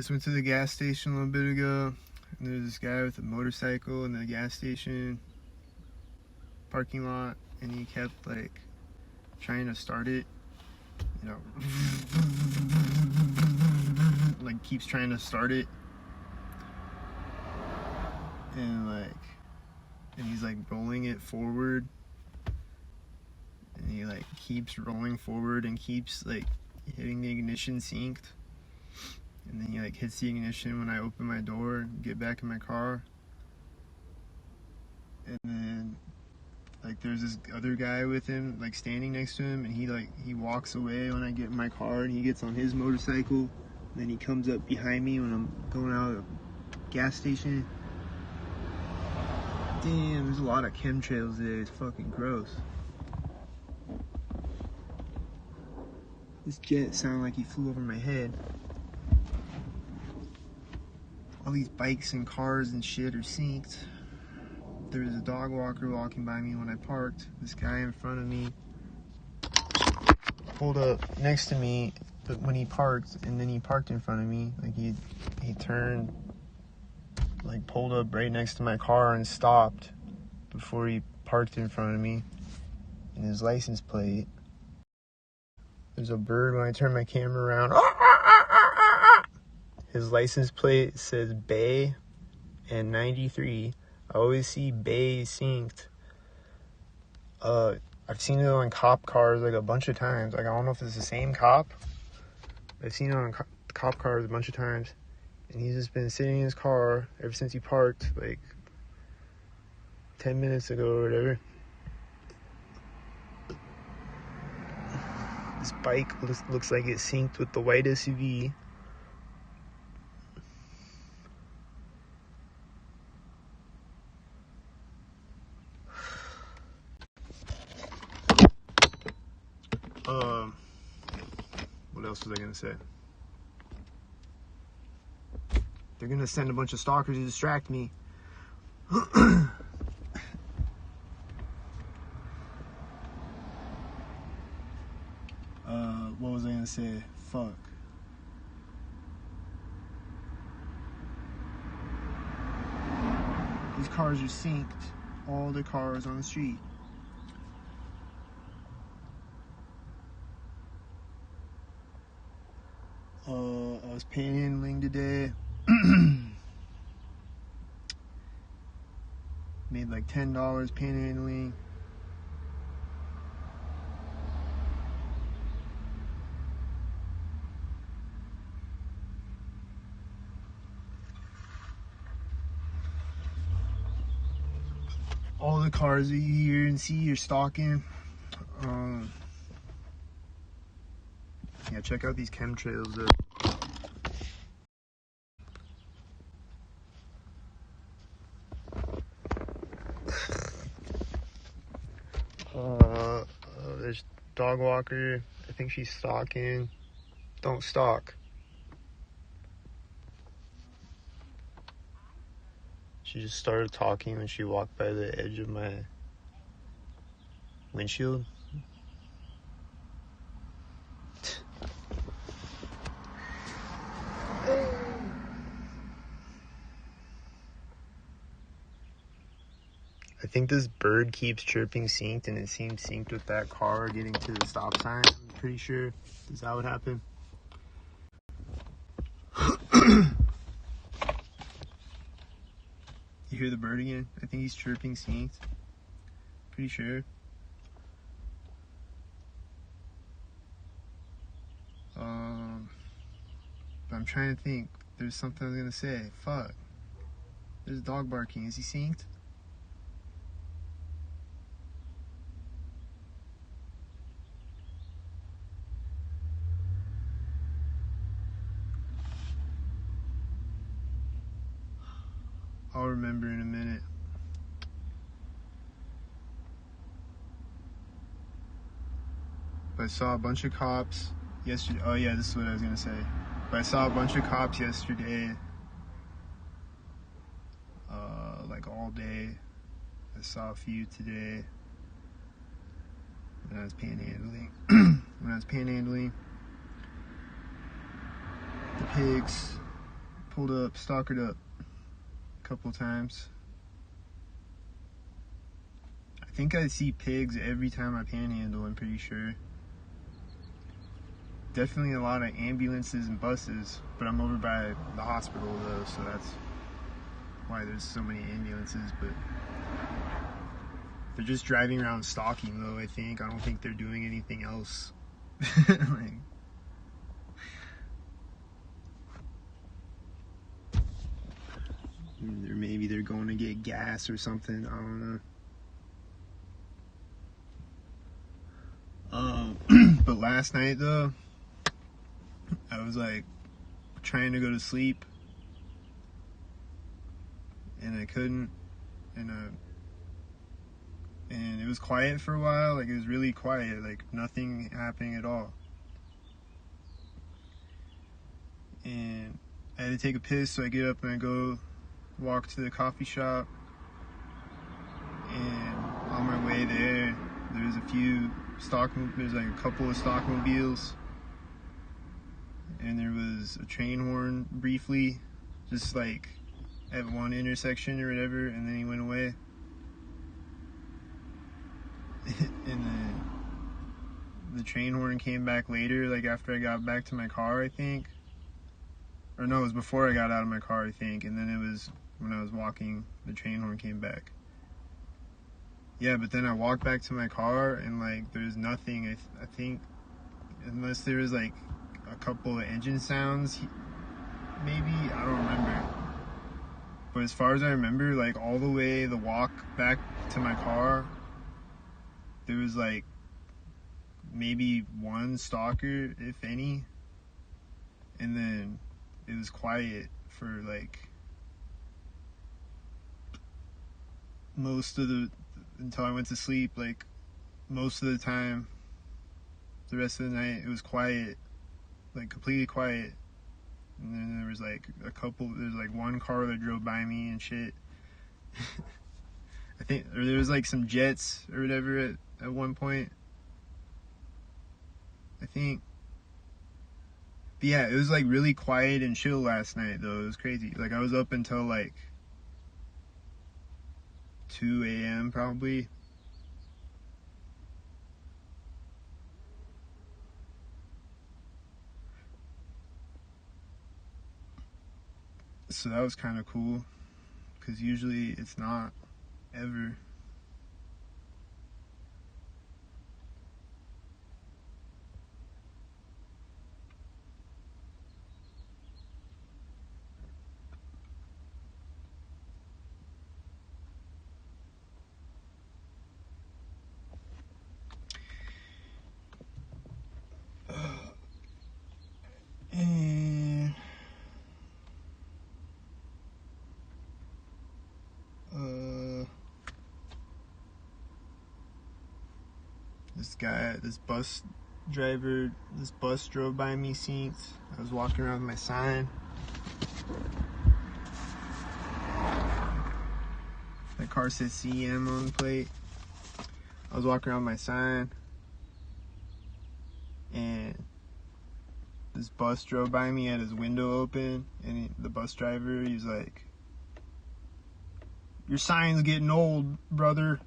just went to the gas station a little bit ago, and there's this guy with a motorcycle in the gas station parking lot, and he kept like trying to start it, you know, like keeps trying to start it, and he's like rolling it forward, and he like keeps rolling forward and keeps like hitting the ignition synced. And then he like hits the ignition when I open my door and get back in my car. And then like there's this other guy with him, like standing next to him, and he walks away when I get in my car, and he gets on his motorcycle. And then he comes up behind me when I'm going out of the gas station. Damn, there's a lot of chemtrails today. It's fucking gross. This jet sounded like he flew over my head. All these bikes and cars and shit are synced. There was a dog walker walking by me when I parked. This guy in front of me pulled up next to me when he parked, and then he parked in front of me. Like he turned, like pulled up right next to my car and stopped before he parked in front of me. And his license plate, there's a bird when I turn my camera around. His license plate says Bay and 93. I always see Bay synced. I've seen it on cop cars like a bunch of times. Like I don't know if it's the same cop. I've seen it on cop cars a bunch of times. And he's just been sitting in his car ever since he parked like 10 minutes ago or whatever. This bike looks like it's synced with the white SUV. What else was I gonna say? They're gonna send a bunch of stalkers to distract me. What was I gonna say? Fuck. These cars are synced. All the cars on the street. I was panhandling today. Made like $10 panhandling. All the cars that you hear and see are stalking. Yeah, check out these chemtrails though. There's dog walker. I think she's stalking. Don't stalk. She just started talking when she walked by the edge of my windshield. I think this bird keeps chirping synced, and it seems synced with that car getting to the stop sign. I'm pretty sure. Is that what happened? You hear the bird again? I think he's chirping synced. Pretty sure. But I'm trying to think. There's something I was gonna say. Fuck. There's a dog barking. Is he synced? I'll remember in a minute. But I saw a bunch of cops yesterday. Oh yeah, this is what I was gonna say. But I saw a bunch of cops yesterday. Like all day. I saw a few today. When I was panhandling. The pigs. pulled up, stalkered up a couple times. I think I see pigs every time I panhandle, I'm pretty sure. Definitely a lot of ambulances and buses, but I'm over by the hospital though, so that's why there's so many ambulances. But they're just driving around stalking though, I think. I don't think they're doing anything else. Like, or maybe they're going to get gas or something, I don't know. But last night though, I was like trying to go to sleep and I couldn't, and it was quiet for a while. Like, it was really quiet, like nothing happening at all. And I had to take a piss, so I get up and I go walk to the coffee shop, and on my way there, there's like a couple of stockmobiles, and there was a train horn briefly, just like at one intersection or whatever, and then he went away. And then the train horn came back later, like after I got back to my car, I think. Or no, it was before I got out of my car, I think, and then it was when I was walking, the train horn came back. Yeah, but then I walked back to my car and like there's nothing, I think, unless there was like a couple of engine sounds, maybe, I don't remember. But as far as I remember, like all the way the walk back to my car, there was like maybe one stalker, if any, and then it was quiet for like until I went to sleep. Like most of the time, the rest of the night, it was quiet, like completely quiet. And then there was like there's like one car that drove by me and shit. I think, or there was like some jets or whatever at one point, I think. But yeah, it was like really quiet and chill last night though. It was crazy. Like I was up until like 2 a.m. probably. So that was kind of cool, because usually it's not, ever. And this bus drove by me, synced. I was walking around with my sign. That car says CM on the plate. I was walking around with my sign, and this bus drove by me, had his window open, and the bus driver, he's like, "Your sign's getting old, brother."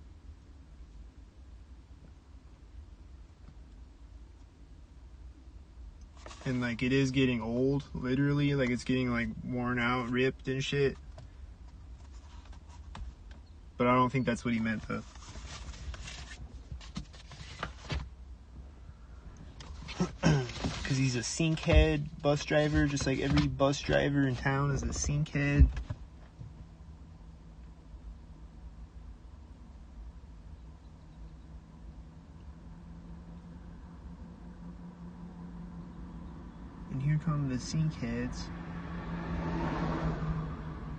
And like, it is getting old, literally. Like, it's getting like worn out, ripped and shit. But I don't think that's what he meant though. Because he's a Synchead bus driver, just like every bus driver in town is a Synchead. And here come the Syncheads,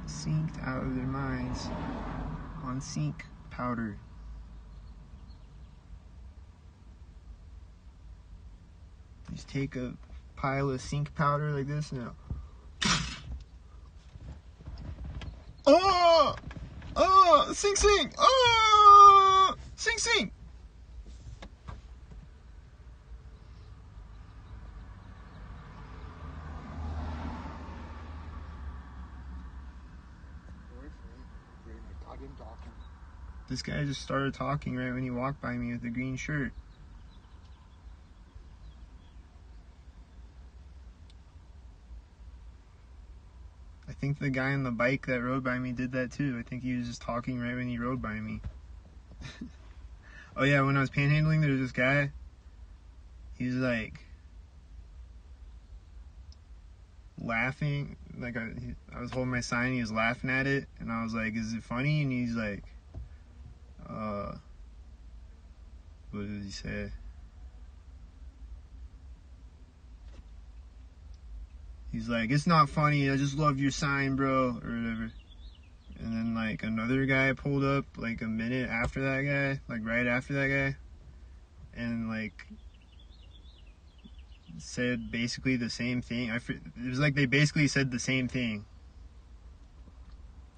synced out of their minds on sync powder. Just take a pile of sync powder like this now. Oh! Oh! Sync! Oh! Sync! him talking? This guy just started talking right when he walked by me with the green shirt. I think the guy on the bike that rode by me did that too. I think he was just talking right when he rode by me. Oh yeah, when I was panhandling, there was this guy. He's like laughing, like I was holding my sign, he was laughing at it, and I was like, is it funny? And he's like, what did he say? He's like, it's not funny, I just love your sign, bro, or whatever. And then like another guy pulled up like a minute after that guy, like right after that guy, and like said basically the same thing. It was like they basically said the same thing.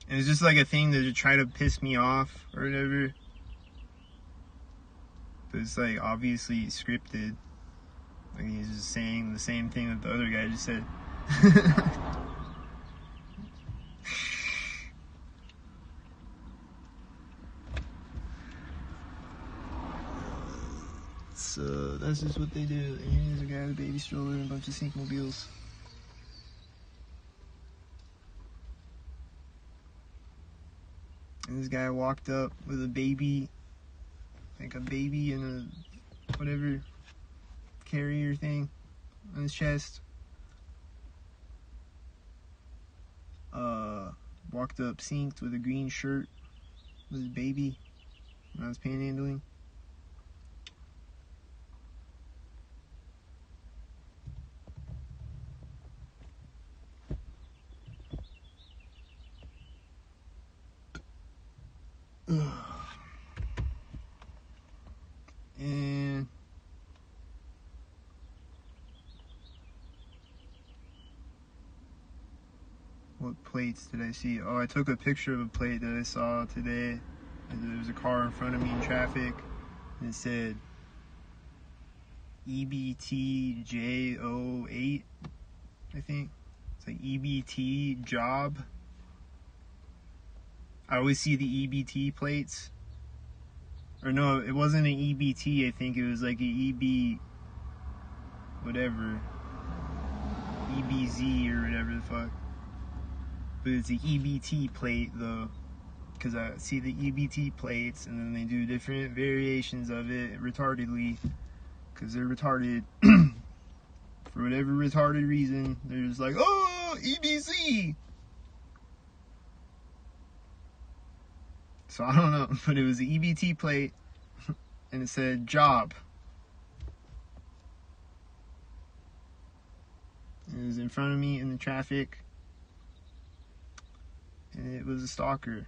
And it's just like a thing to try to piss me off or whatever. But it's like obviously scripted. Like he's just saying the same thing that the other guy just said. So that's just what they do. And here's a guy with a baby stroller and a bunch of Sync mobiles. And this guy walked up with a baby, like a baby in a whatever carrier thing on his chest. Walked up synced with a green shirt with his baby when I was panhandling. And what plates did I see? Oh, I took a picture of a plate that I saw today. There was a car in front of me in traffic, and it said EBTJ08, I think. It's like EBT job. I always see the EBT plates. Or no, it wasn't an EBT, I think it was like an EB whatever. EBZ or whatever the fuck. But it's an EBT plate though. Because I see the EBT plates and then they do different variations of it retardedly. Because they're retarded. For whatever retarded reason, they're just like, oh, EBC! So I don't know, but it was an EBT plate, and it said job. It was in front of me in the traffic, and it was a stalker.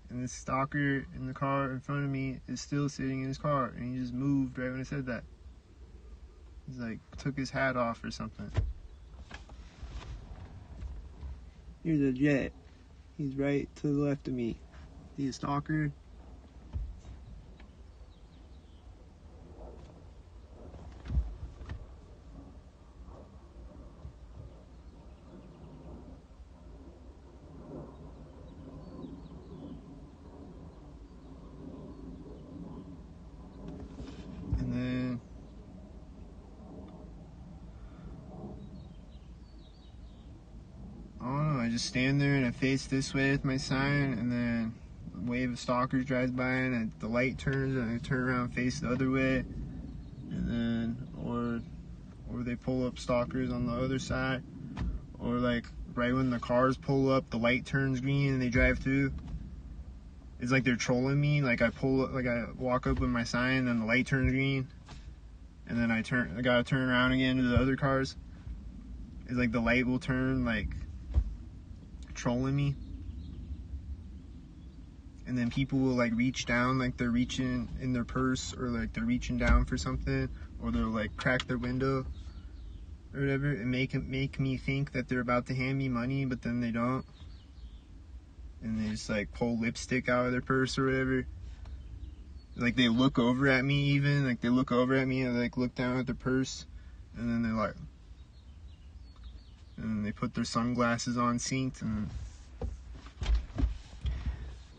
And this stalker in the car in front of me is still sitting in his car, and he just moved right when I said that. He's like, took his hat off or something. Here's a jet. He's right to the left of me. See a stalker? And then I don't know, I just stand there and I face this way with my sign, and then a wave of stalkers drives by and the light turns and I turn around and face the other way, and then or they pull up stalkers on the other side, or like right when the cars pull up the light turns green and they drive through. It's like they're trolling me. Like I walk up with my sign and the light turns green, and then I gotta turn around again to the other cars. It's like the light will turn, like trolling me. And then people will like reach down, like they're reaching in their purse, or like they're reaching down for something, or they'll like crack their window or whatever, and make me think that they're about to hand me money, but then they don't. And they just like pull lipstick out of their purse or whatever. Like they look over at me even, like they look over at me and like look down at their purse, and then they're like, and then they put their sunglasses on synced, and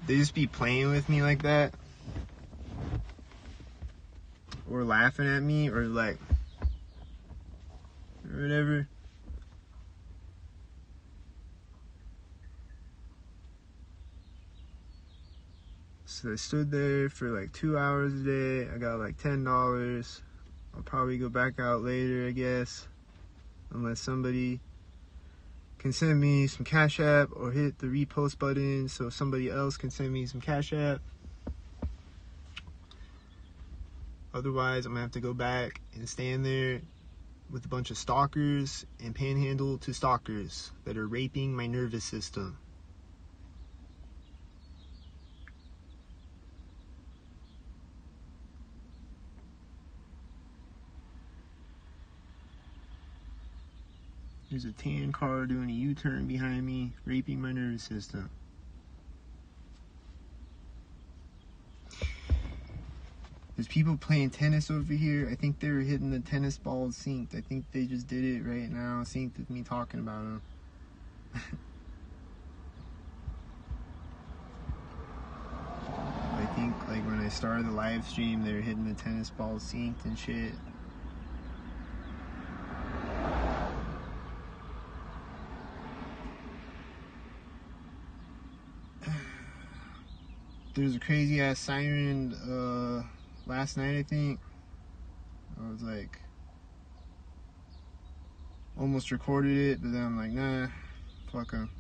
they just be playing with me like that, or laughing at me, or like, or whatever. So I stood there for like 2 hours a day. I got like $10. I'll probably go back out later, I guess, unless somebody can send me some Cash App or hit the repost button so somebody else can send me some Cash App. Otherwise, I'm gonna have to go back and stand there with a bunch of stalkers and panhandle to stalkers that are raping my nervous system. There's a tan car doing a U-turn behind me, raping my nervous system. There's people playing tennis over here. I think they were hitting the tennis balls synced. I think they just did it right now, synced with me talking about them. I think like when I started the live stream, they were hitting the tennis balls synced and shit. There's a crazy ass siren last night, I think. I was like, almost recorded it, but then I'm like, nah, fuck 'em.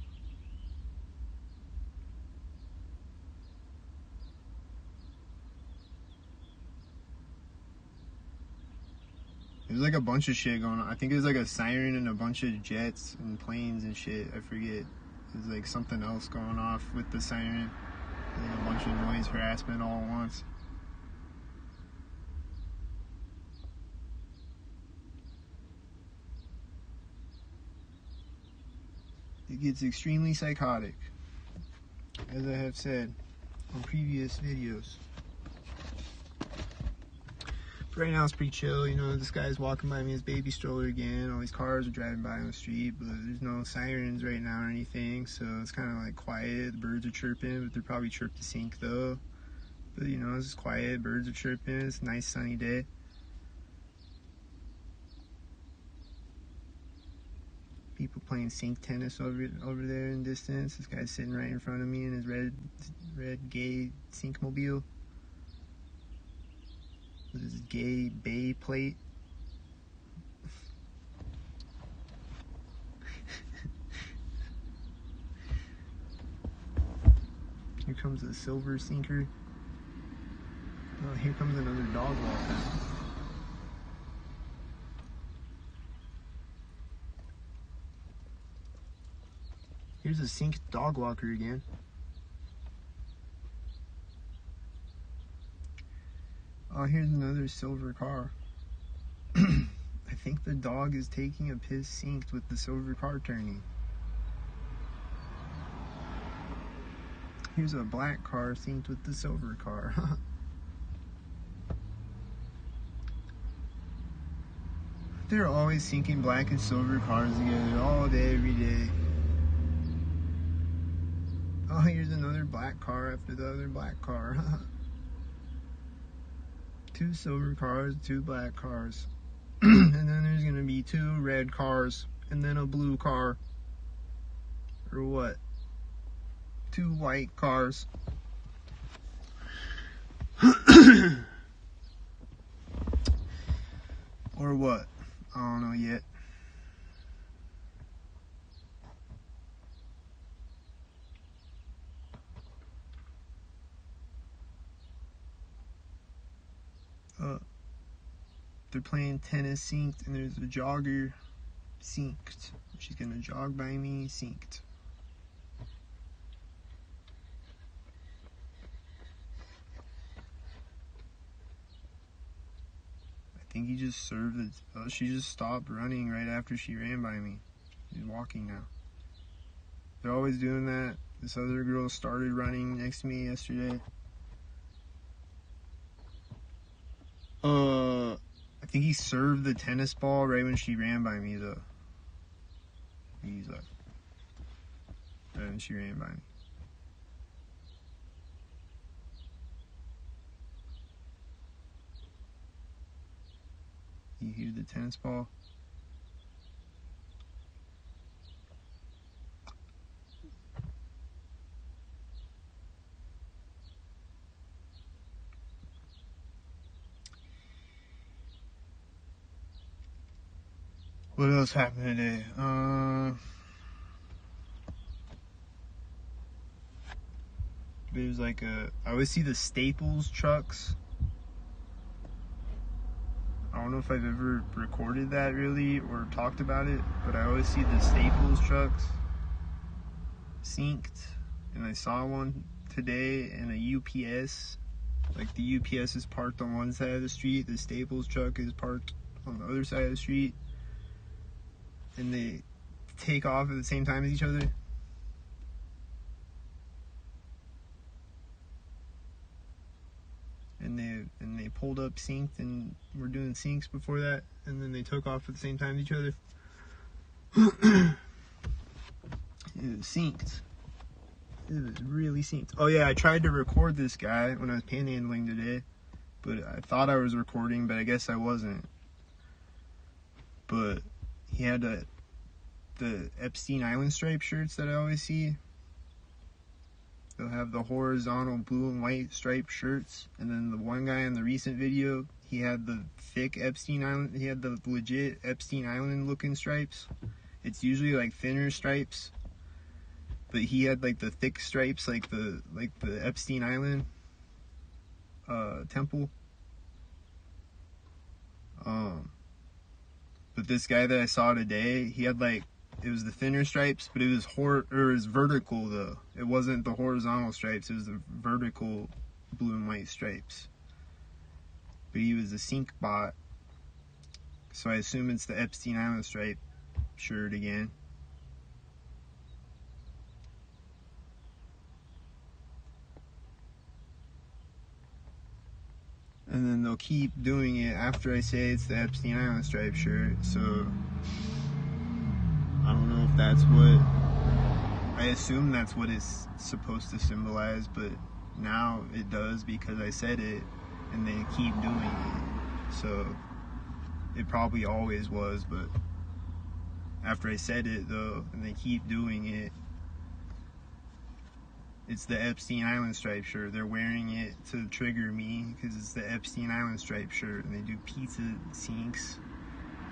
There's like a bunch of shit going on. I think there's like a siren and a bunch of jets and planes and shit. I forget. There's like something else going off with the siren. Like a bunch of noise harassment all at once. It gets extremely psychotic, as I have said on previous videos. But right now it's pretty chill, you know, this guy's walking by me in his baby stroller again, all these cars are driving by on the street, but there's no sirens right now or anything, so it's kind of like quiet. The birds are chirping, but they're probably chirp to sync though. But you know, it's just quiet, birds are chirping, it's a nice sunny day. People playing sync tennis over there in distance. This guy's sitting right in front of me in his red gay sync mobile with his gay bay plate. Here comes a silver sinker. Oh, here comes another dog walker. Here's a synced dog walker again. Oh, here's another silver car. I think the dog is taking a piss synced with the silver car turning. Here's a black car synced with the silver car. They're always syncing black and silver cars together all day, every day. Oh, here's another black car after the other black car. 2 silver cars, 2 black cars. And then there's gonna be 2 red cars, and then a blue car. Or what? 2 white cars. Or what? I don't know yet. They're playing tennis synced, and there's a jogger synced. She's gonna jog by me synced. I think he just served it. She just stopped running right after she ran by me. She's walking now. They're always doing that. This other girl started running next to me yesterday. I think he served the tennis ball right when she ran by me though. He's like, right when she ran by me. Do you hear the tennis ball? What else happened today? There's like I always see the Staples trucks. I don't know if I've ever recorded that really or talked about it, but I always see the Staples trucks synced, and I saw one today in a UPS. Like the UPS is parked on one side of the street, the Staples truck is parked on the other side of the street, and they take off at the same time as each other. And they pulled up synced and were doing syncs before that, and then they took off at the same time as each other. It was synced. It was really synced. Oh yeah, I tried to record this guy when I was panhandling today, but I thought I was recording, but I guess I wasn't. But he had the Epstein Island stripe shirts that I always see. They'll have the horizontal blue and white striped shirts, and then the one guy in the recent video, he had the thick Epstein Island, he had the legit Epstein Island looking stripes. It's usually like thinner stripes, but he had like the thick stripes, like the Epstein Island temple. But this guy that I saw today, he had like, it was the thinner stripes, but it was vertical though. It wasn't the horizontal stripes, it was the vertical blue and white stripes. But he was a sync bot, so I assume it's the Epstein Island stripe shirt again. And then they'll keep doing it after I say it's the Epstein Island stripe shirt, so I don't know if that's what, I assume that's what it's supposed to symbolize, but now it does because I said it and they keep doing it. So it probably always was, but after I said it though, and they keep doing it, it's the Epstein Island stripe shirt. They're wearing it to trigger me because it's the Epstein Island stripe shirt, and they do pizza syncs,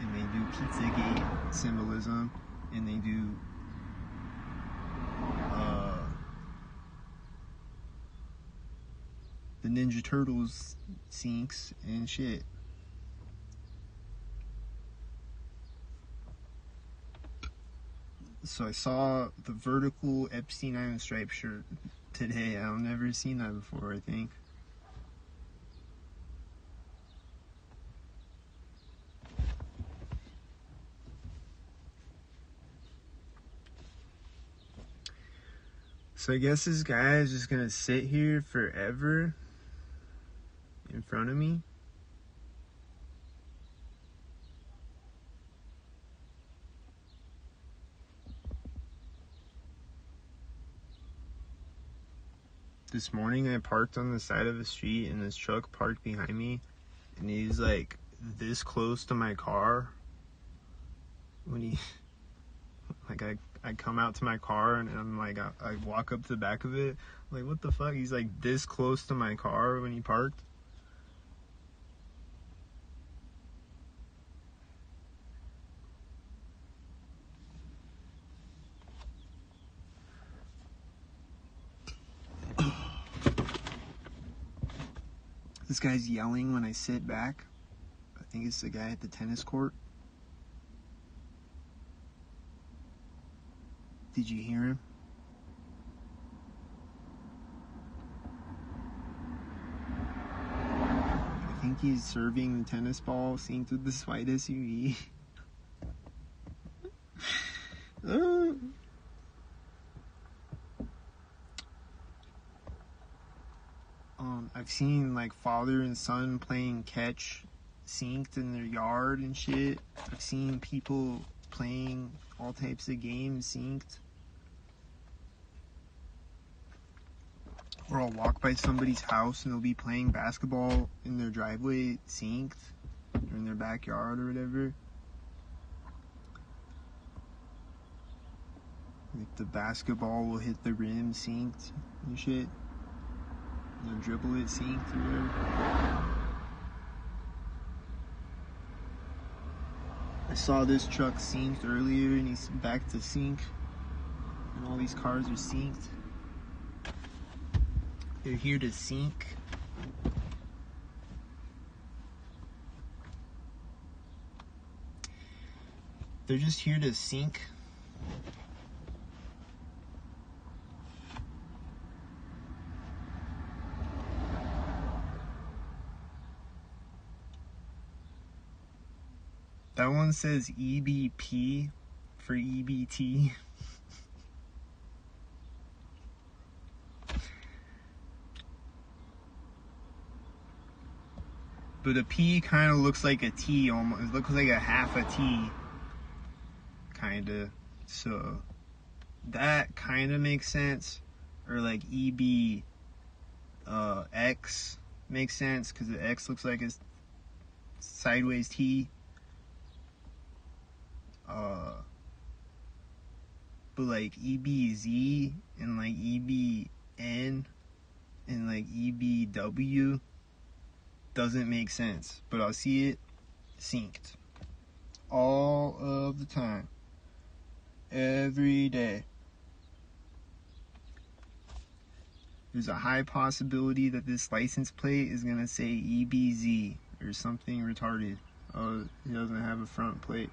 and they do Pizzagate symbolism, and they do the Ninja Turtles syncs and shit. So I saw the vertical Epstein Island stripe shirt today. I've never seen that before, I think. So I guess this guy is just gonna sit here forever in front of me. This morning I parked on the side of the street and this truck parked behind me, and he's like this close to my car. When he, like I come out to my car and I'm like, I walk up to the back of it, I'm like, what the fuck? He's like this close to my car when he parked. This guy's yelling when I sit back. I think it's the guy at the tennis court. Did you hear him? I think he's serving the tennis ball synced with this white SUV. I've seen like father and son playing catch synced in their yard and shit. I've seen people playing all types of games synced. Or I'll walk by somebody's house and they'll be playing basketball in their driveway synced. or in their backyard or whatever. Like the basketball will hit the rim synced and shit. They'll dribble it synced or whatever. I saw this truck synced earlier and he's back to sync. And all these cars are synced. They're here to sync. They're just here to sync. That one says EBP for EBT. But a P kind of looks like a T almost. It looks like a half a T. Kinda. So that kind of makes sense. Or like EB X makes sense because the X looks like a sideways T. But like EBZ and like EBN and like EBW doesn't make sense, but I'll see it synced all of the time, every day. There's a high possibility that this license plate is gonna say EBZ or something retarded. Oh, it doesn't have a front plate.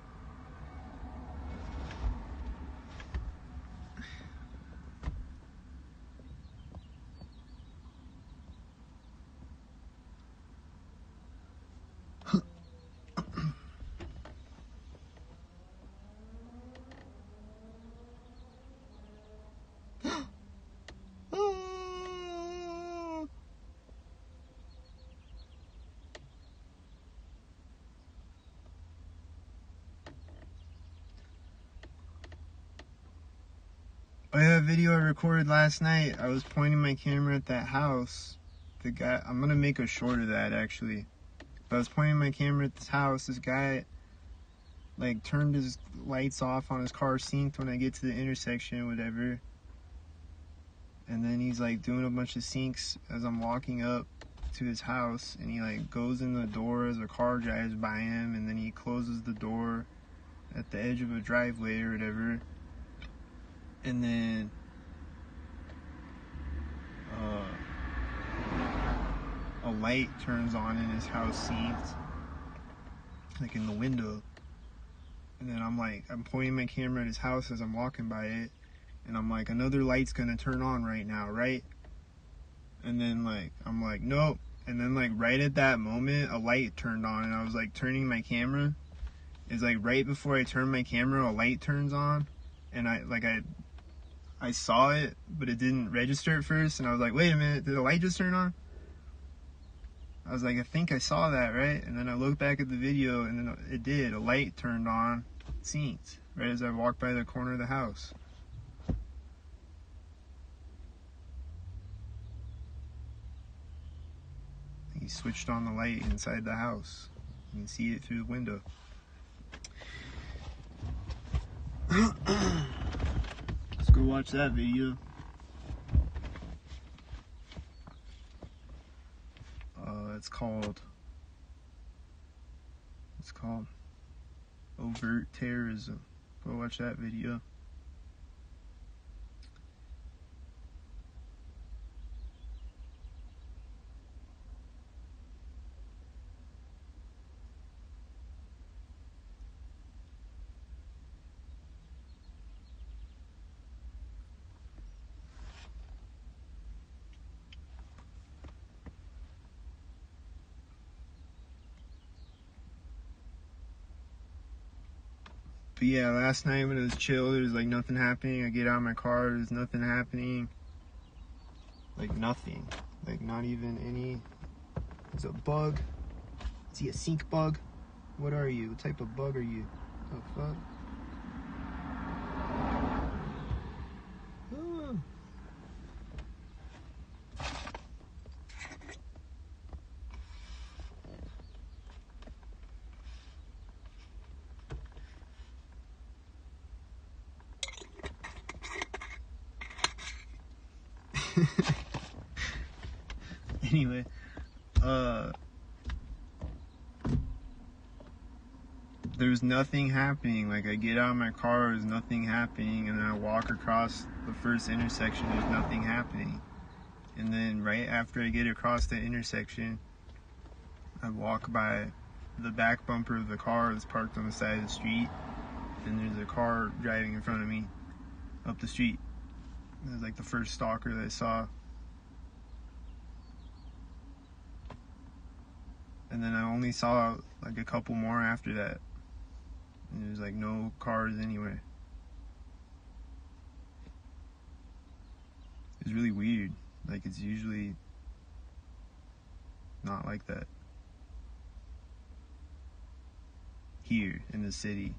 Oh yeah, a video I recorded last night. I was pointing my camera at that house. The guy, I'm gonna make a short of that actually. But I was pointing my camera at this house. This guy like turned his lights off on his car synced when I get to the intersection, whatever. And then he's like doing a bunch of syncs as I'm walking up to his house, and he like goes in the door as a car drives by him, and then he closes the door at the edge of a driveway or whatever. And then a light turns on in his house synced, like in the window. And then I'm pointing my camera at his house as I'm walking by it, and I'm like, another light's gonna turn on right now, right? And then like I'm like, nope. And then like right at that moment a light turned on, and I was like turning my camera. It's like right before I turn my camera a light turns on, and I saw it, but it didn't register at first, and I was like, wait a minute, did the light just turn on? I was like, I think I saw that, right? And then I looked back at the video, and then it did. A light turned on, synced, right as I walked by the corner of the house. He switched on the light inside the house. You can see it through the window. Let's go watch that video. It's called Overt Terrorism. Go watch that video. But yeah, last night when it was chill, there was like nothing happening. I get out of my car, there's nothing happening. Like nothing. Like not even any. There's a bug. Is he a sync bug? What are you? What type of bug are you? The fuck? Anyway, there's nothing happening. Like, I get out of my car, there's nothing happening, and then I walk across the first intersection, there's nothing happening. And then right after I get across the intersection, I walk by the back bumper of the car that's parked on the side of the street, and there's a car driving in front of me up the street. It was like the first stalker that I saw. And then I only saw like a couple more after that. And there's like no cars anywhere. It's really weird. Like, it's usually not like that here in the city.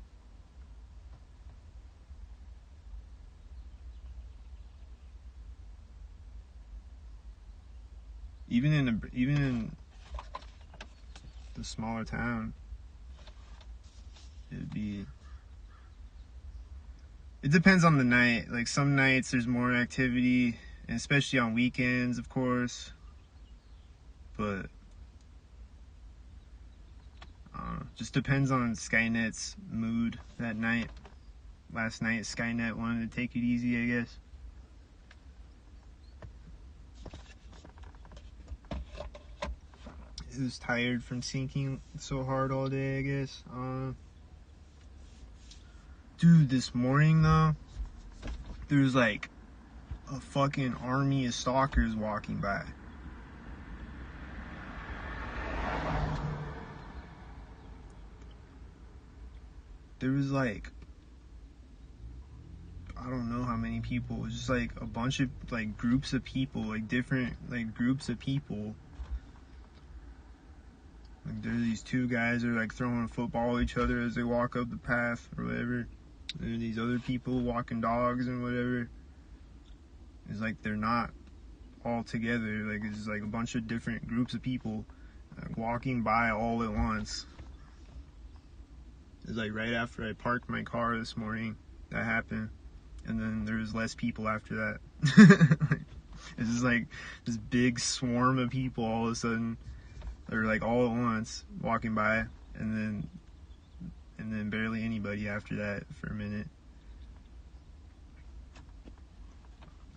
Even in the smaller town, it depends on the night. Like, some nights there's more activity, and especially on weekends, of course. But just depends on Skynet's mood that night. Last night, Skynet wanted to take it easy, I guess. It was tired from syncing so hard all day, I guess. Dude, this morning though, there's like a fucking army of stalkers walking by. There was like, I don't know how many people. It was just like a bunch of like groups of people, like different like groups of people. Like, there's these two guys that are like throwing a football at each other as they walk up the path or whatever. There are these other people walking dogs and whatever. It's like they're not all together. Like, it's just like a bunch of different groups of people like walking by all at once. It's like right after I parked my car this morning that happened, and then there was less people after that. It's just like this big swarm of people all of a sudden. They're like all at once walking by, and then barely anybody after that for a minute.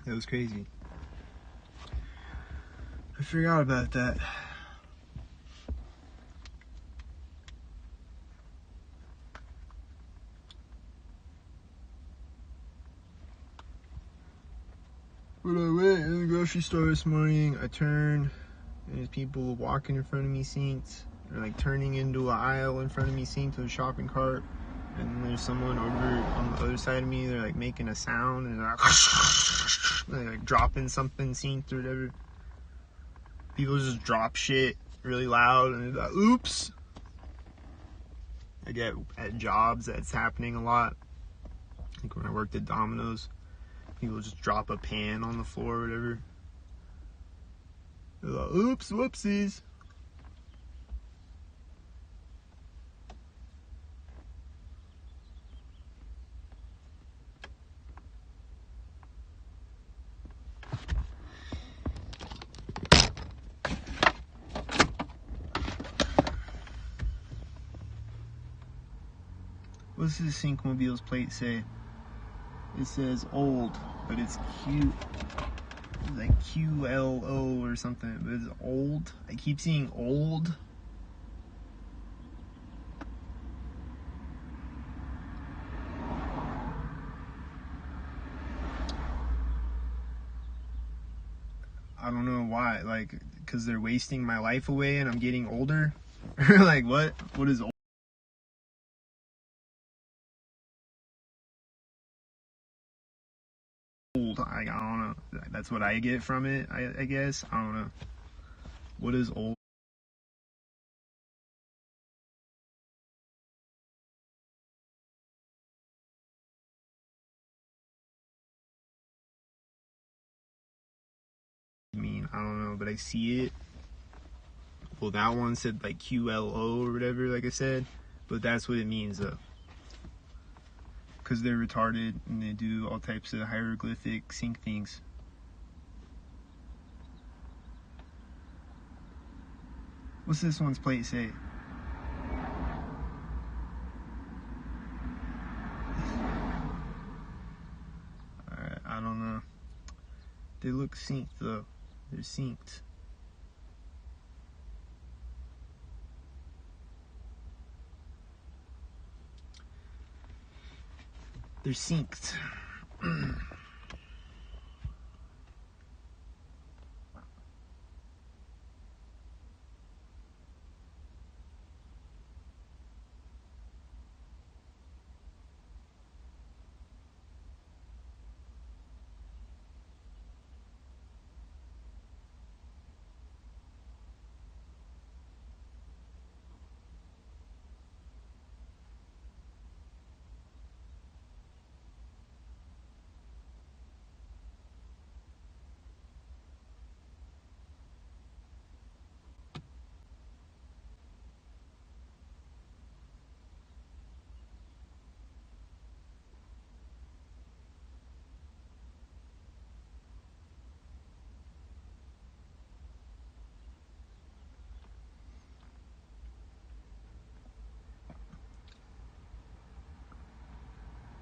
That was crazy. I forgot about that. But I went in the grocery store this morning. I turned, and there's people walking in front of me synced. They're like turning into an aisle in front of me synced to a shopping cart. And then there's someone over on the other side of me. They're like making a sound, and they're like dropping something synced or whatever. People just drop shit really loud, and they're like, oops. I get at jobs that's happening a lot. Like when I worked at Domino's, people just drop a pan on the floor or whatever. They're like, oops, whoopsies. What's this Syncmobile's plate say? It says old, but it's cute. It's like QLO or something, but it's old. I keep seeing old. I don't know why, like, because they're wasting my life away and I'm getting older? Like, what? What is old? I don't know. That's what I get from it, I guess. I don't know. What is old? Mean, I don't know, but I see it. Well, that one said like QLO or whatever, like I said, but that's what it means though. Because they're retarded and they do all types of hieroglyphic sync things. What's this one's plate say? Alright, I don't know. They look synced though. They're synced. They're synced.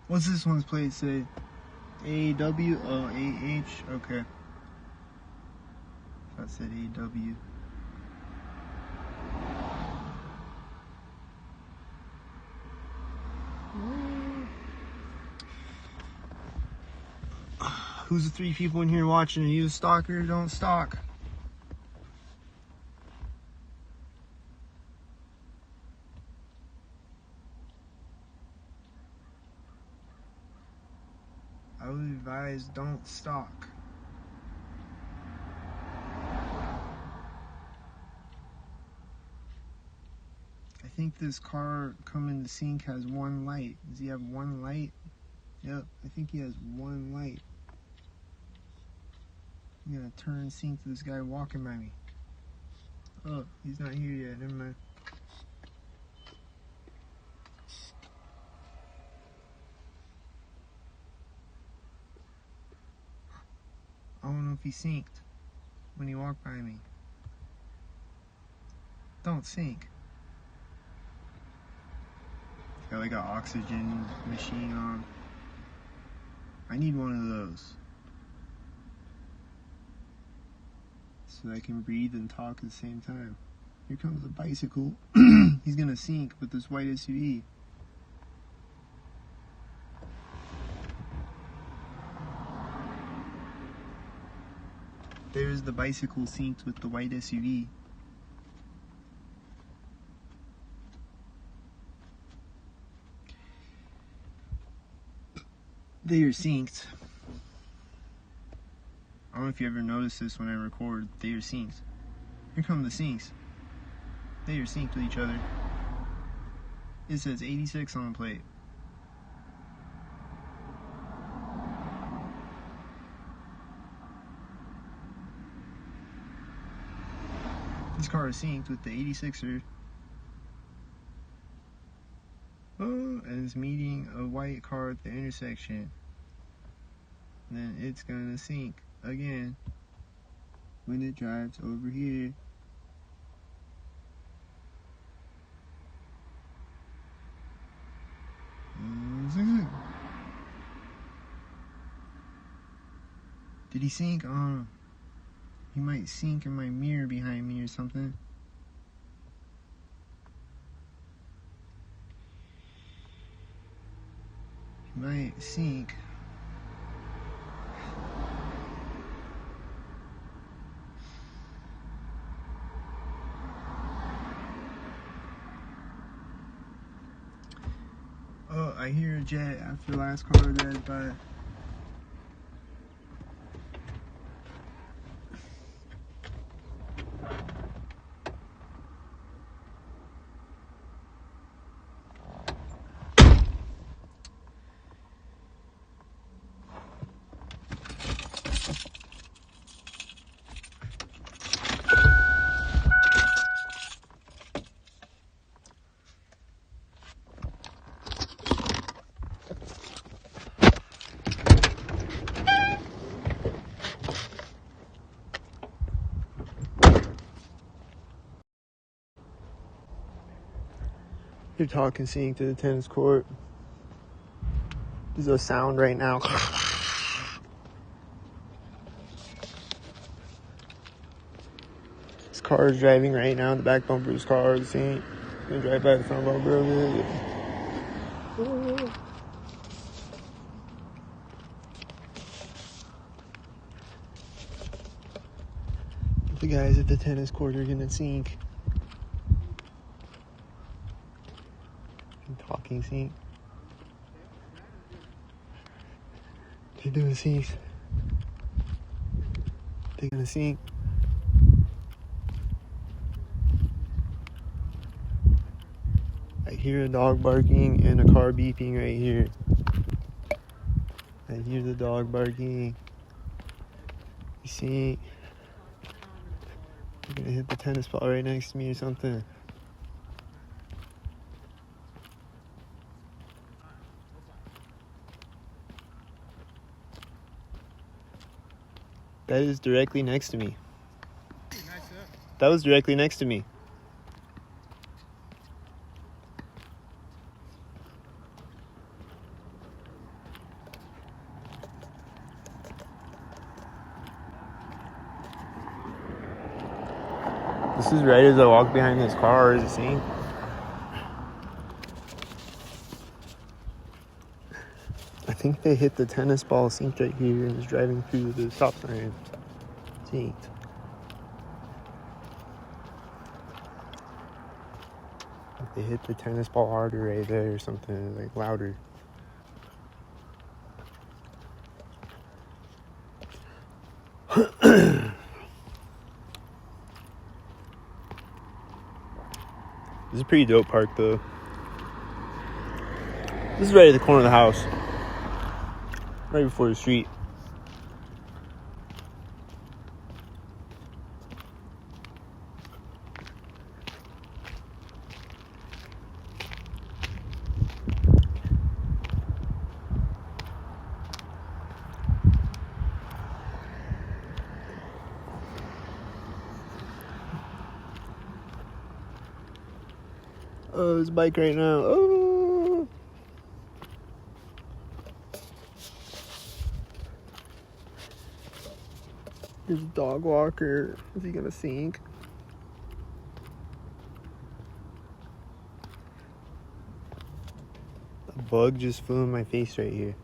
What's this one's plate say? AW? Oh, AH? Okay. I said AW. Who's the 3 people in here watching? Are you a stalker? Don't stalk. I would advise don't stalk. I think this car coming to Sync has 1 light. Does he have 1 light? Yep, I think he has 1 light. I'm gonna turn Sync to this guy walking by me. Oh, he's not here yet, never mind. I don't know if he synced when he walked by me. Don't sync. Got like an oxygen machine on. I need one of those. So that I can breathe and talk at the same time. Here comes the bicycle. He's gonna sync with this white SUV. There's the bicycle synced with the white SUV. They are synced. I don't know if you ever notice this when I record. They are synced. Here come the syncs. They are synced with each other. It says 86 on the plate. This car is synced with the 86er. Oh, and it's meeting a white car at the intersection. And then it's gonna sync again when it drives over here. Did he sync? He might sync in my mirror behind me or something. He might sync. Oh, I hear a jet after the last car drives by. You're talking sync to the tennis court. There's a sound right now. This car is driving right now. The back bumper of his car is sync. Gonna drive by the front bumper of it. The guys at the tennis court are gonna sync. Talking sync. They're doing sync. They're gonna sync. I hear a dog barking and a car beeping right here. I hear the dog barking. You see? I'm gonna hit the tennis ball right next to me or something. That is directly next to me. That was directly next to me. This is right as I walk behind this car. Is it seen? I think they hit the tennis ball synced right here and is driving through the stop sign. Synced. They hit the tennis ball harder right there or something, like louder. This is a pretty dope park though. This is right at the corner of the house. Right before the street. Oh, this bike right now. Oh. There's a dog walker. Is he gonna sink? A bug just flew in my face right here.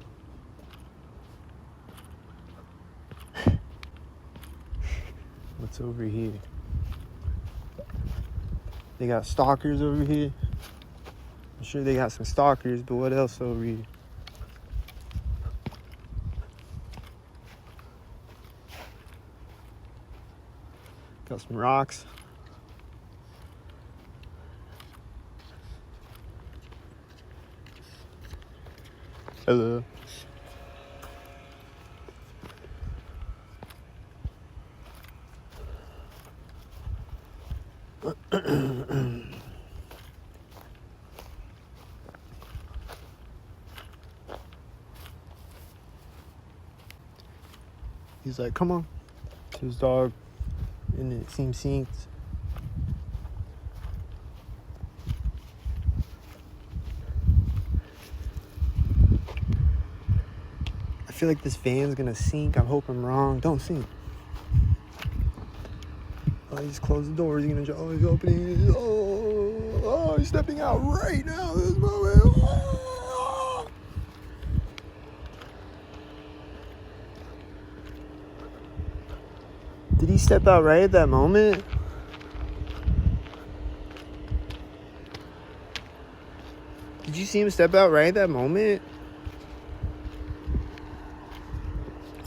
What's over here? They got stalkers over here. I'm sure they got some stalkers, but what else over here? Got some rocks. Hello. He's like, come on. To his dog. And it seems synced. I feel like this van's gonna sink. I hope I'm wrong. Don't sink. Oh, he just closed the door. He's gonna. Oh, he's opening. Oh, he's stepping out right now. This moment. Oh. Did he step out right at that moment? Did you see him step out right at that moment?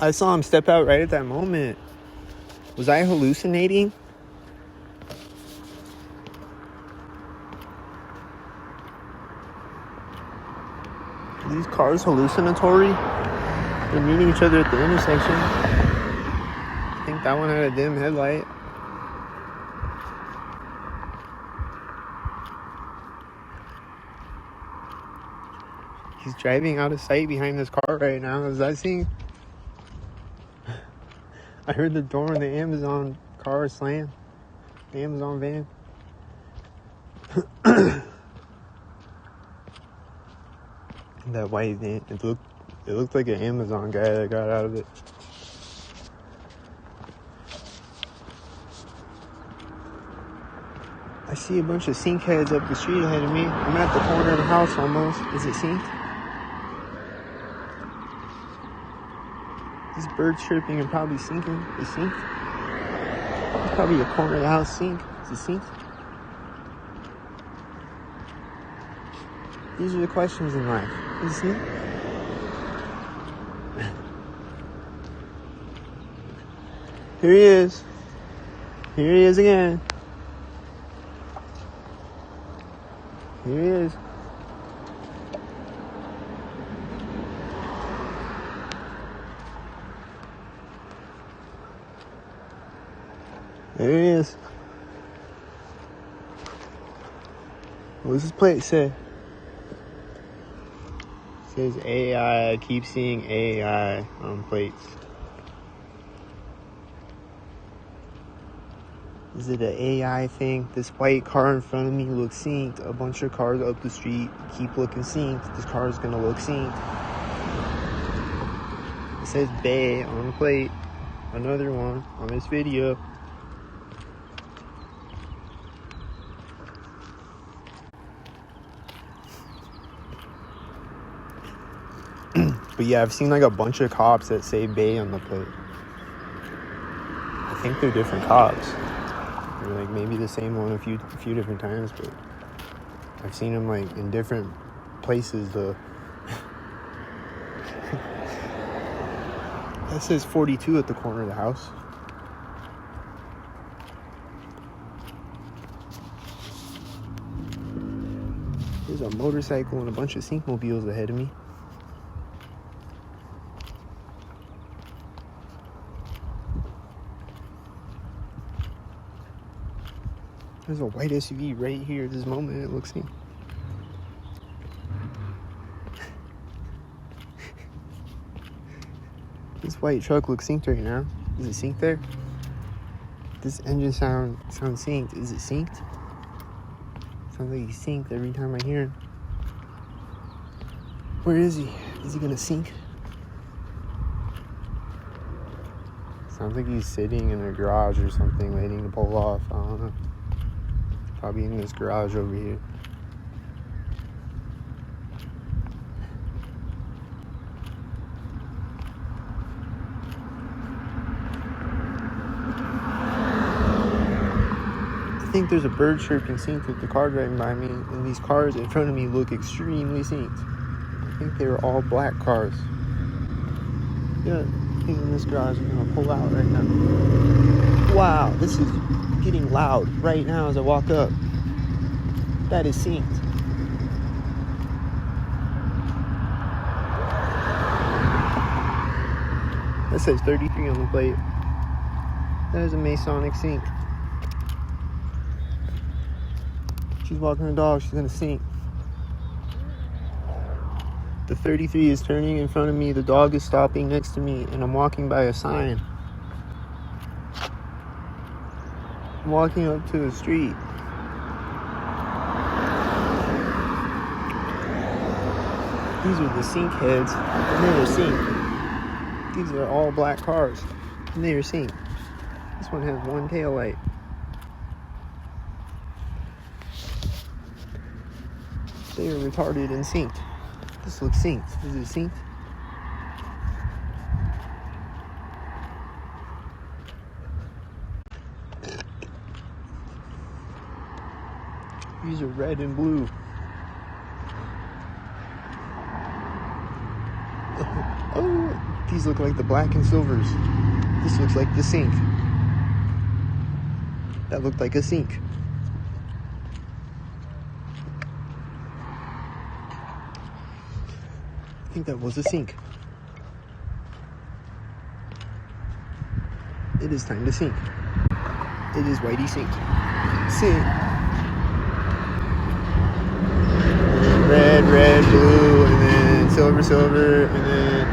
I saw him step out right at that moment. Was I hallucinating? Are these cars hallucinatory? They're meeting each other at the intersection. I think that one had a dim headlight. He's driving out of sight behind this car right now. Is that seeing? I heard the door in the Amazon car slam. The Amazon van. That white van, it looked like an Amazon guy that got out of it. I see a bunch of Syncheads up the street ahead of me. I'm at the corner of the house almost. Is it synced? This bird's chirping and probably syncing. Is it synced? It's probably a corner of the house sync. Is it synced? These are the questions in life. Is it synced? Here he is. Here he is again. Here he is. There he is. What does this plate say? It says AI. I keep seeing AI on plates. Is it an AI thing? This white car in front of me looks synced. A bunch of cars up the street keep looking synced. This car is gonna look synced. It says Bay on the plate. Another one on this video. But yeah, I've seen like a bunch of cops that say Bay on the plate. I think they're different cops. They're like maybe the same one a few different times, but I've seen them like in different places though. That says 42 at the corner of the house. There's a motorcycle and a bunch of Syncmobiles ahead of me. There's a white SUV right here at this moment, it looks like. This white truck looks synced right now. Is it synced there? This engine sounds synced. Is it synced? Sounds like he's synced every time I hear him. Where is he? Is he gonna sync? Sounds like he's sitting in a garage or something waiting to pull off. I don't know. Probably in this garage over here. I think there's a bird chirping synced with the car driving by me, and these cars in front of me look extremely synced. I think they were all black cars. Yeah, he's in this garage. I'm gonna pull out right now. Wow, this is getting loud right now as I walk up. That is synced. That says 33 on the plate. That is a Masonic sync. She's walking the dog, she's gonna sync. The 33 is turning in front of me, the dog is stopping next to me, and I'm walking by a sign. I'm walking up to the street. These are the Syncheads, and they are synced. These are all black cars, and they are synced. This one has one tail light. They are retarded and synced. This looks synced. Is it synced? These are red and blue. Oh, these look like the black and silvers. This looks like the sync. That looked like a sync. I think that was a sync. It is time to sync. It is Whitey sync. Sync. Red, red, blue, and then silver, silver, and then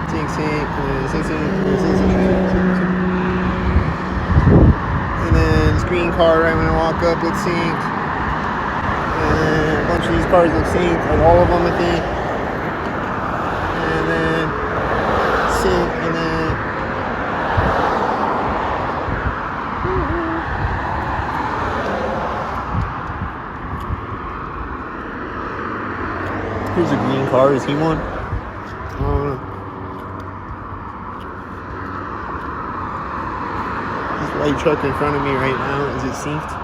sync, sync, and then sync, sync, and then sync, sync, sync, sync. And then screen car right when I walk up looks synced. And then a bunch of these cars look synced, like all of them I think. car? Is he one? This light truck in front of me right now, is it synced?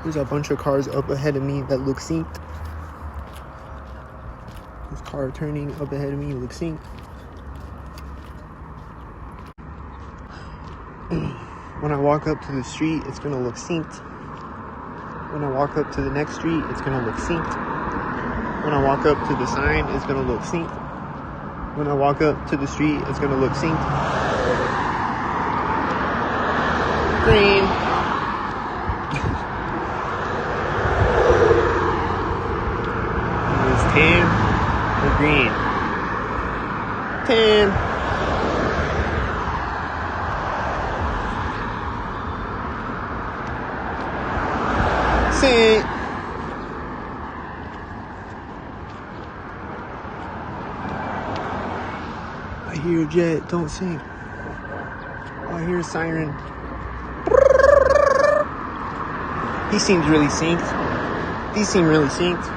There's a bunch of cars up ahead of me that look synced. This car turning up ahead of me looks synced. When I walk up to the street, it's gonna look synced. When I walk up to the next street, it's gonna look synced. When I walk up to the sign, it's gonna look synced. When I walk up to the street, it's gonna look synced. Green. It's tan or green. Tan. Sync. I hear a jet, don't sync. I hear a siren. He seems really synced. These seem really synced.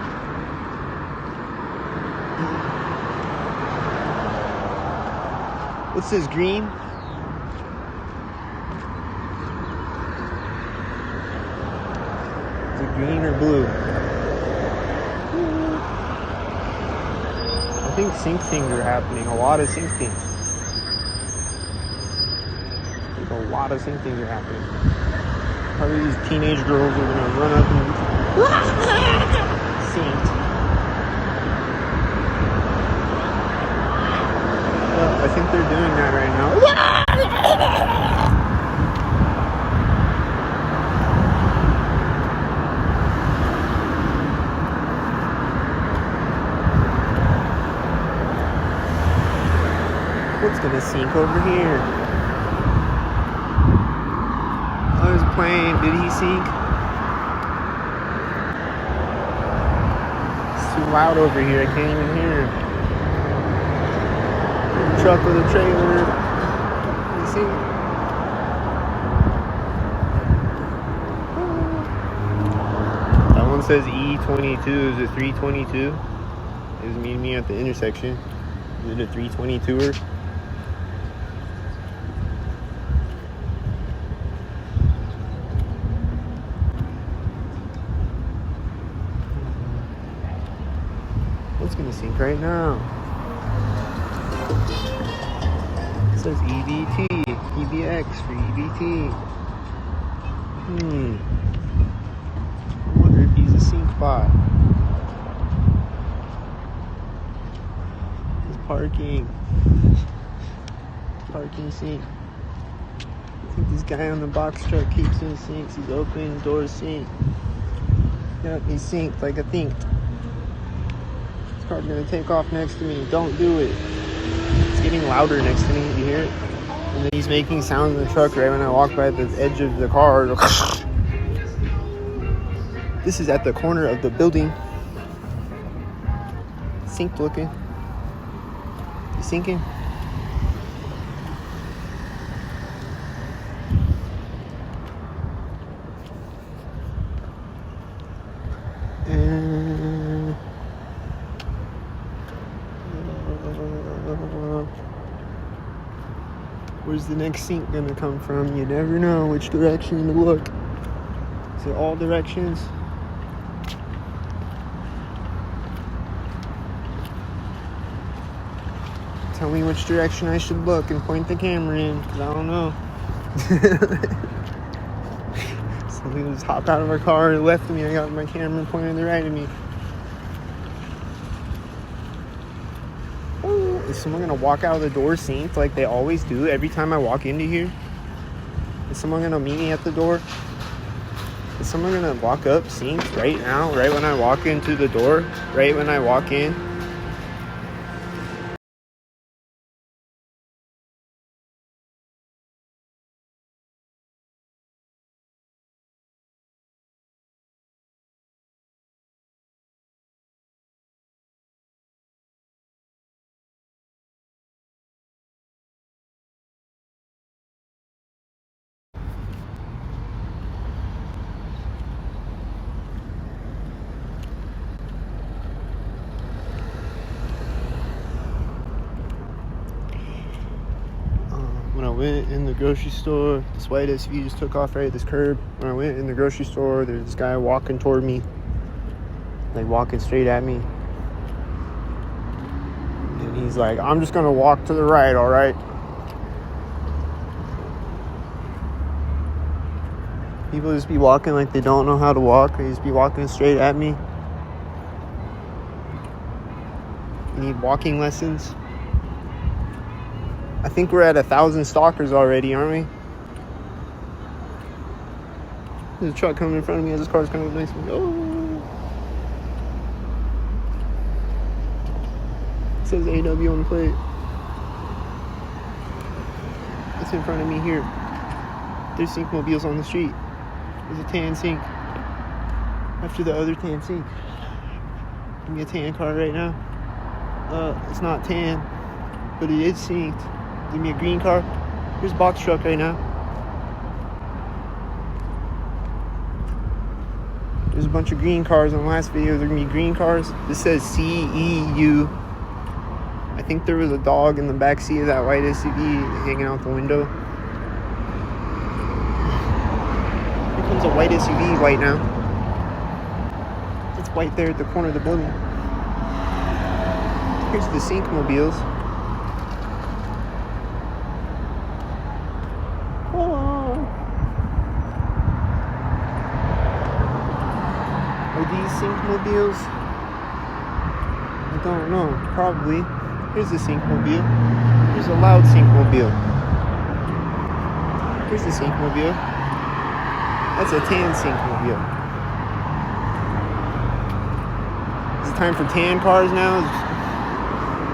What's this, green? Is it green or blue? I think sync things are happening. A lot of sync things. I think a lot of sync things are happening. Probably these teenage girls are gonna run up and synced. Well, I think they're doing that right now. What's gonna sync over here? I was playing. Did he sync? It's too loud over here. I can't even hear him. Truck with a trailer. You see? That one says E22. Is it 322? It was meeting me at the intersection. Is it a 322er? What's gonna sync right now? It says EBT, EBX for EBT. I wonder if he's a sync bot. He's parking. Parking sync. I think this guy on the box truck keeps doing syncs. He's opening the doors sync. Yep, he's synced like I think. Car's gonna take off next to me. Don't do it. It's getting louder next to me. You hear it? And then he's making sounds in the truck right when I walk by the edge of the car. This is at the corner of the building. Synced looking. You sinking? Where's the next sync gonna come from? You never know which direction to look. Is it all directions? Tell me which direction I should look and point the camera in, because I don't know. Somebody just hopped out of our car and left me. I got my camera pointed to the right of me. Is someone gonna walk out of the door synced like they always do every time I walk into here? Is someone gonna meet me at the door? Is someone gonna walk up synced right now, right when I walk into the door, right when I walk in? went in the grocery store. This white SUV just took off right at this curb. When I went in the grocery store, there's this guy walking toward me, like walking straight at me. And he's like, I'm just gonna walk to the right, all right? People just be walking like they don't know how to walk. They just be walking straight at me. You need walking lessons. I think we're at 1,000 stalkers already, aren't we? There's a truck coming in front of me as this car's coming up next to me. Oh! It says AW on the plate. It's in front of me here. There's Syncmobiles on the street. There's a tan Sync after the other tan Sync. Give me a tan car right now. It's not tan, but it is synced. Give me a green car. Here's a box truck right now. There's a bunch of green cars on the last video. They're gonna be green cars. This says CEU. I think there was a dog in the back seat of that white SUV hanging out the window. Here comes a white SUV, white now. It's white there at the corner of the building. Here's the Syncmobiles. Oh. Are these Syncmobiles? I don't know. Probably. Here's the Syncmobile. Here's a loud Syncmobile. Here's the Syncmobile. That's a tan Syncmobile. Is it time for tan cars now?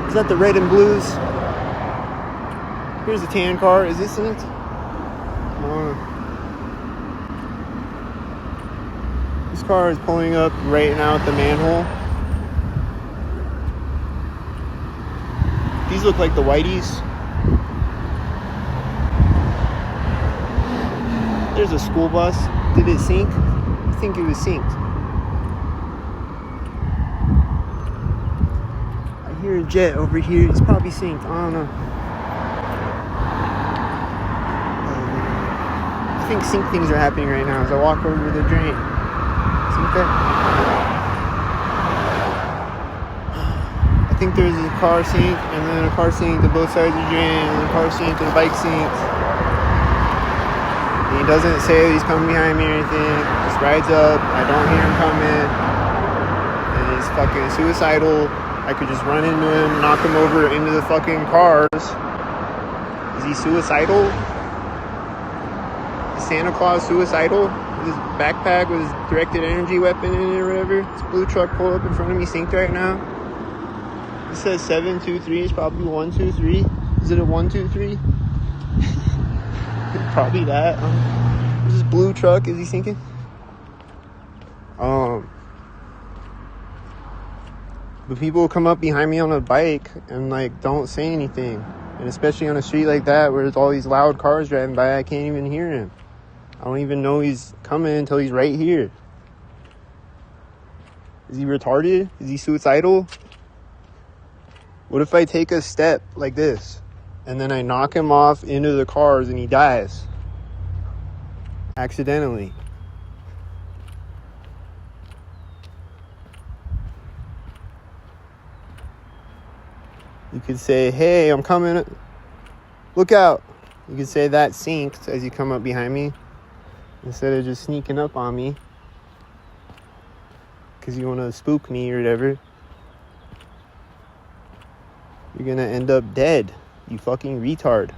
Is that the red and blues? Here's a tan car. Is this synced? This car is pulling up right now at the manhole. These look like the whiteys. There's a school bus. Did it sync? I think it was synced. I hear a jet over here. It's probably synced. I don't know. I think sync things are happening right now as I walk over the drain. Sync that. I think there's a car sync and then a car sync to both sides of the drain and a car sync to the bike syncs. And he doesn't say he's coming behind me or anything. Just rides up. I don't hear him coming. And he's fucking suicidal. I could just run into him, knock him over into the fucking cars. Is he suicidal? Is Santa Claus suicidal? With his backpack with his directed energy weapon in it or whatever? This blue truck pulled up in front of me, synced right now. It says 723. It's probably 123. Is it a 123? Probably that. There's this blue truck. Is he syncing? But people come up behind me on a bike and like don't say anything. And especially on a street like that where there's all these loud cars driving by, I can't even hear him. I don't even know he's coming until he's right here. Is he retarded? Is he suicidal? What if I take a step like this and then I knock him off into the cars and he dies? Accidentally. You could say, hey, I'm coming. Look out. You could say that synced as you come up behind me instead of just sneaking up on me because you want to spook me or whatever. You're going to end up dead, you fucking retard.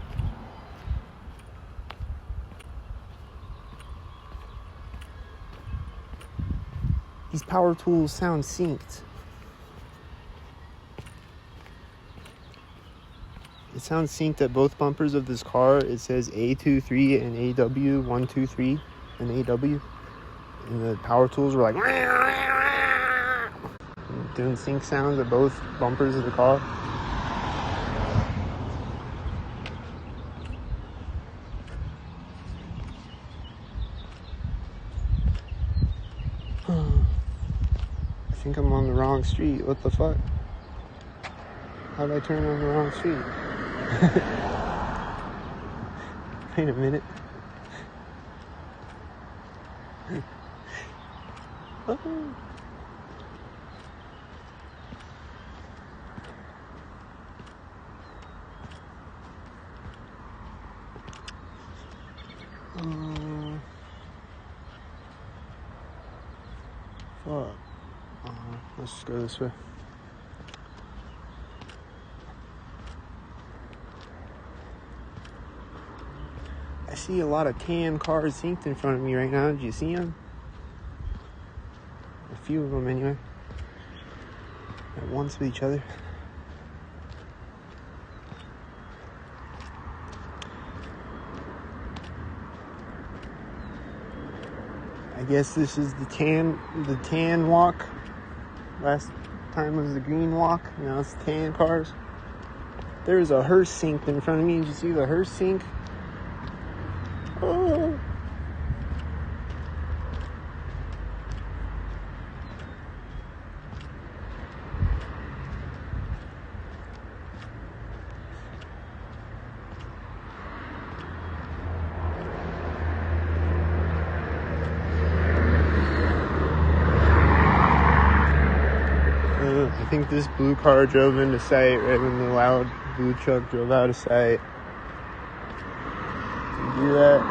These power tools sound synced. It sounds synced at both bumpers of this car. It says A23 and AW, 123 and AW. And the power tools were like doing sync sounds at both bumpers of the car. I think I'm on the wrong street. What the fuck? How did I turn on the wrong street? Wait a minute. Oh. Fuck. Let's just go this way. I see a lot of tan cars synced in front of me right now. Did you see them? A few of them anyway. At once with each other. I guess this is the tan walk. Last time was the green walk. Now it's tan cars. There's a hearse synced in front of me. Did you see the hearse sync? Oh. I think this blue car drove into sight right when the loud blue truck drove out of sight. Did you do that?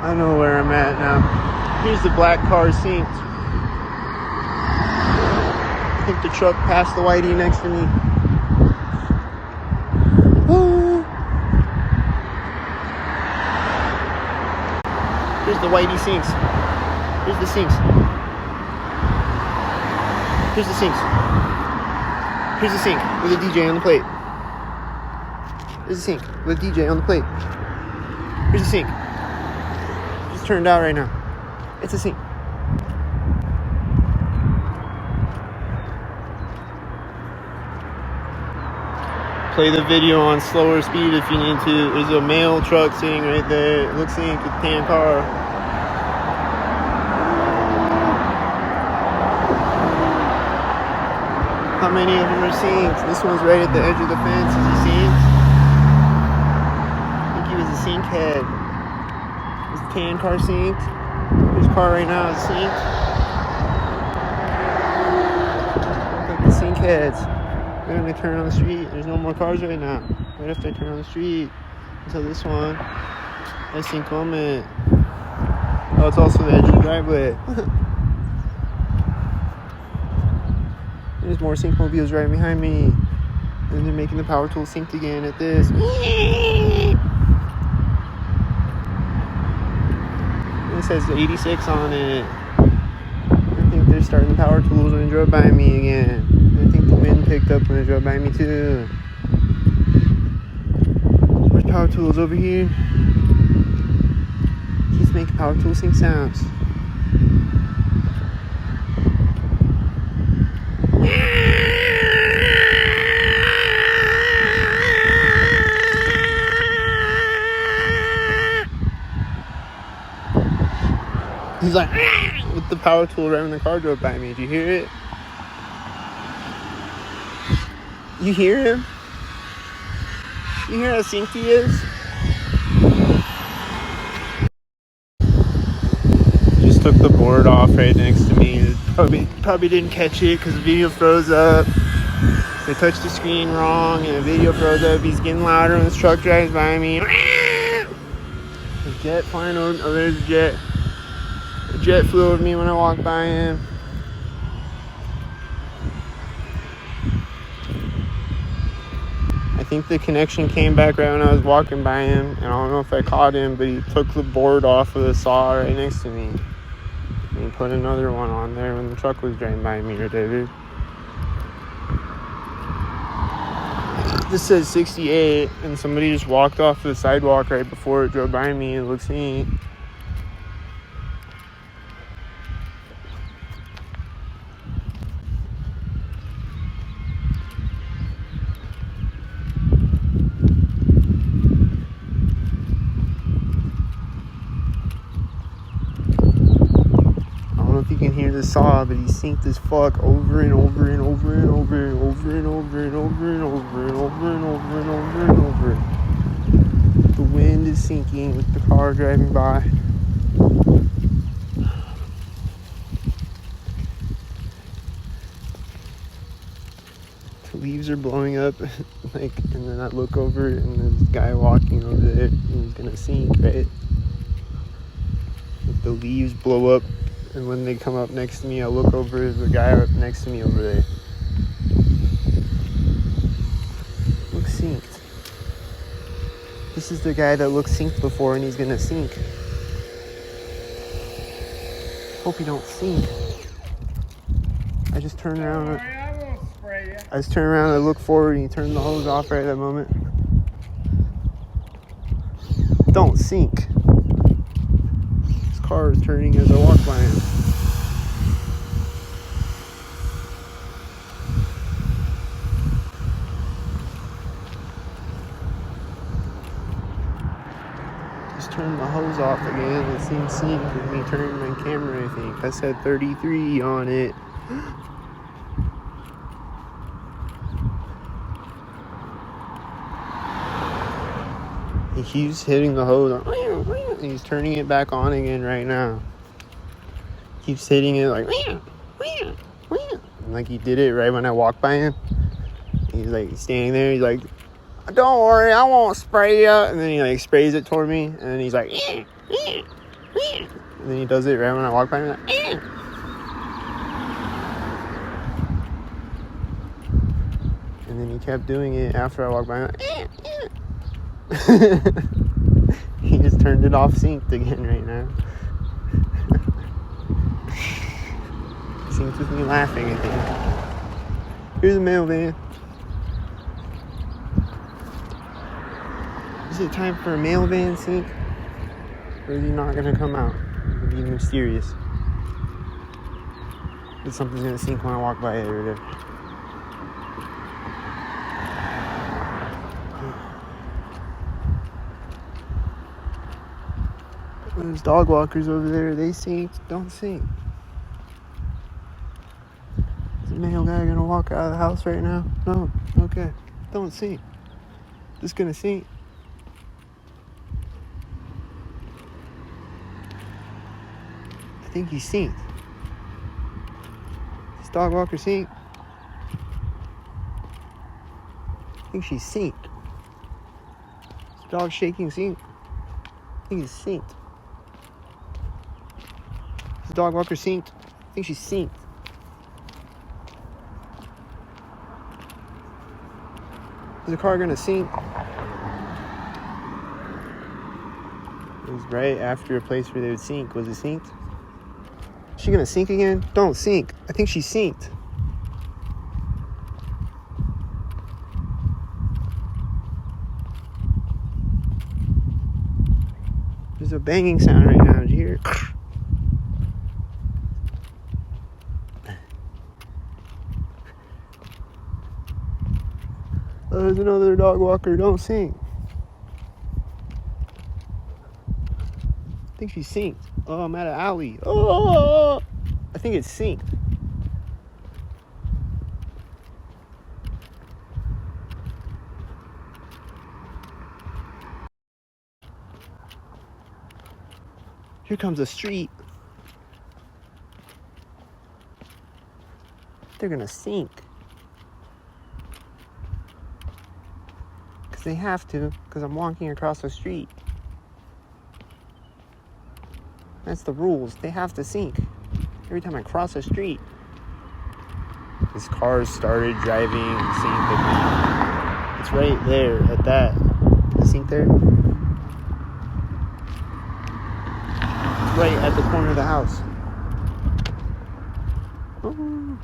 I know where I'm at now. Here's the black car synced. I think the truck passed the whitey next to me. Here's the whitey sinks. Here's the sinks. Here's the sinks. Here's the sink with a DJ on the plate. Here's the sink with a DJ on the plate. Here's the sink. Just turned out right now. It's a sink. Play the video on slower speed if you need to. There's a mail truck sitting right there. It looks like a tan car. How many of them are synced? This one's right at the edge of the fence. Is he synced? I think he was a Synchead. Is the tan car synced? His car right now is synced. Look like the Syncheads. They're gonna turn on the street. There's no more cars right now. Right after I turn on the street. Until this one. I sync moment. Oh, it's also the edge of the driveway. There's more sync mobiles right behind me. And they're making the power tool synced again at this. It says 86 on it. I think they're starting the power tools when they drove by me again. I think the wind picked up when they drove by me too. Where's power tools? Over here. He's making power tool sync sounds. He's like with the power tool right when the car drove by me. Did you hear it? You hear him? You hear how synced he is? Just took the board off right next to me. Probably didn't catch it because the video froze up. I touched the screen wrong and the video froze up. He's getting louder when this truck drives by me. The jet flying over. Oh, there's a jet. A jet flew over me when I walked by him. I think the connection came back right when I was walking by him. And I don't know if I caught him, but he took the board off of the saw right next to me. And he put another one on there when the truck was driving by me, right there, dude. This says 68, and somebody just walked off the sidewalk right before it drove by me. It looks neat. saw, but he synced as fuck over and over and over and over and over and over and over and over and over and over and over and over. The wind is sinking with the car driving by. The leaves are blowing up, like, and then I look over and there's a guy walking over there and he's gonna sink, right? Like the leaves blow up, and when they come up next to me, I look over, there's a guy up next to me over there. Looks synced. This is the guy that looked synced before and he's gonna sink. Hope he don't sink. I just turn around. I just turn around and I look forward and he turned the hose off right at that moment. Don't sink. His car is turning as I walk by him. Just turned the hose off again. It seemed sink with me turning my camera, I think. I said 33 on it. He keeps hitting the hose on, and he's turning it back on again right now. Keeps hitting it like, like he did it right when I walked by him. He's like standing there. He's like, "Don't worry, I won't spray you." And then he like sprays it toward me, and then he's like, and then he does it right when I walk by him. Like, and then he kept doing it after I walked by him. Like, he just turned it off synced again right now. Synced with me laughing, I think. Here's a mail van. Is it time for a mail van sync? Or is he not gonna come out? It'll be mysterious. But something's gonna sync when I walk by it or whatever. There's dog walkers over there. They sink. Don't sink. Is the male guy gonna walk out of the house right now? No. Okay. Don't sink. Just gonna sink. I think he's synced. This dog walker synced. I think she's synced. This dog shaking synced. I think he's synced. The dog walker synced. I think she's synced. Is the car gonna sink? It was right after a place where they would sink. Was it synced? Is she gonna sink again? Don't sink. I think she's synced. There's a banging sound right now. Did you hear it? There's another dog walker. Don't sink. I think she's synced. Oh, I'm at an alley. Oh, I think it's synced. Here comes a street. They're gonna sink. They have to, because I'm walking across the street. That's the rules. They have to sink every time I cross a street. This car started driving and synced again. It's right there at that. The sink there. It's right at the corner of the house. Oh.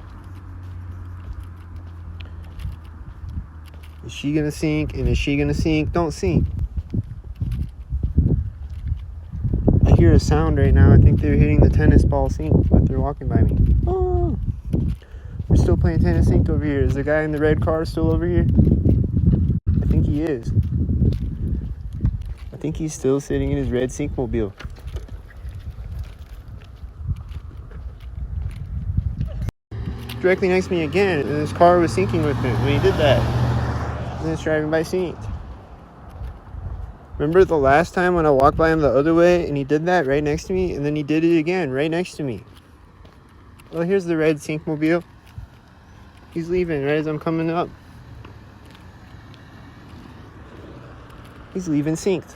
Is she gonna sink? And is she gonna sink? Don't sink. I hear a sound right now. I think they're hitting the tennis ball sink, but they're walking by me. Oh. We're still playing tennis synced over here. Is the guy in the red car still over here? I think he is. I think he's still sitting in his red syncmobile. directly next to me again, and his car was syncing with him when he did that. And it's driving by synced. Remember the last time when I walked by him the other way and he did that right next to me, and then he did it again right next to me. Oh, here's the red Syncmobile. He's leaving right as I'm coming up. He's leaving synced.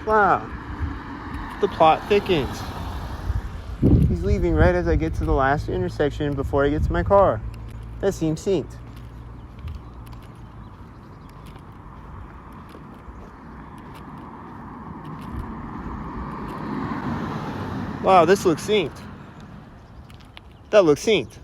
Wow. The plot thickens. He's leaving right as I get to the last intersection before I get to my car. That seems synced. Wow, this looks synced. That looks synced.